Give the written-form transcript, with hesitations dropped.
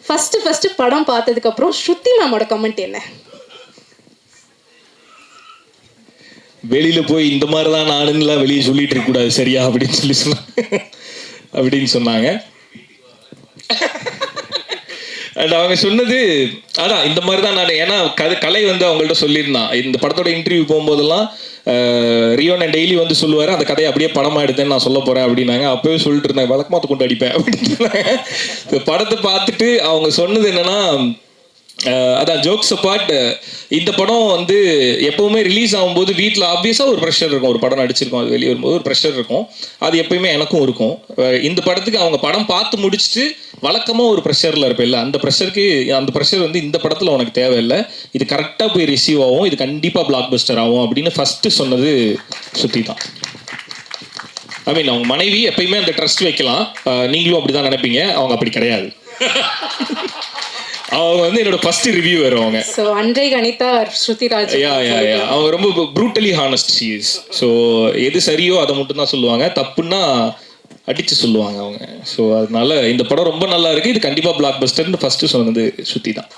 First படம் பார்த்ததுக்கப்புறம் ஸ்ருதி மேமோட comment என்ன? வெளியில போய் இந்த மாதிரி தான் நானுங்களாம் வெளியே சொல்லிட்டு இருக்க கூடாது சரியா அப்படின்னு சொன்னாங்க. அண்ட் அவங்க சொன்னது அதான் இந்த மாதிரி தான் நான், ஏன்னா கலை வந்து அவங்கள்ட்ட சொல்லியிருந்தான். இந்த படத்தோட இன்டர்வியூ போகும்போதெல்லாம் ரியோன் டெய்லி வந்து சொல்லுவார், அந்த கதையை அப்படியே படமாக எடுத்தேன்னு நான் சொல்ல போகிறேன் அப்படின்னாங்க. அப்போவே சொல்லிட்டு இருந்தாங்க, வழக்கமாக கொண்டு அடிப்பேன் அப்படின்னு. படத்தை பார்த்துட்டு அவங்க சொன்னது என்னன்னா, அதான் ஜோக்ஸ் அப்பார்ட், இந்த படம் வந்து எப்பவுமே ரிலீஸ் ஆகும்போது வீட்டில் ஆப்வியஸாக ஒரு ப்ரெஷர் இருக்கும். ஒரு படம் நடிச்சிருக்கோம், அது வெளியே வரும்போது ஒரு ப்ரெஷர் இருக்கும். அது எப்பயுமே எனக்கும் இருக்கும். இந்த படத்துக்கு அவங்க படம் பார்த்து முடிச்சுட்டு வழக்கமாக ஒரு ப்ரெஷரில் இருப்பேன் இல்லை, அந்த ப்ரெஷர் வந்து இந்த படத்தில் உனக்கு தேவையில்லை, இது கரெக்டாக போய் ரிசீவ் ஆகும், இது கண்டிப்பாக பிளாக் பஸ்டர் ஆகும் அப்படின்னு ஃபஸ்ட்டு சொன்னது ஸ்ருதி தான். ஐ மீன் அவங்க மனைவி எப்பயுமே அந்த ட்ரஸ்ட் வைக்கலாம், நீங்களும் அப்படி தான் நினைப்பீங்க, அவங்க அப்படி கிடையாது. அவங்க வந்து என்னோட ஃபர்ஸ்ட் ரிவ்யூ வருவாங்க. ஸோ அன்றை கணிதா ஸ்ருதிராஜ். அவங்க ரொம்ப brutally honest she is. So எது சரியோ அதை மட்டும் தான் சொல்லுவாங்க, தப்புன்னா அடிச்சு சொல்லுவாங்க அவங்க. ஸோ அதனால இந்த படம் ரொம்ப நல்லா இருக்கு, இது கண்டிப்பாக பிளாக் பஸ்டர்னு ஃபர்ஸ்ட் சொன்னது ஸ்ருதி தான்.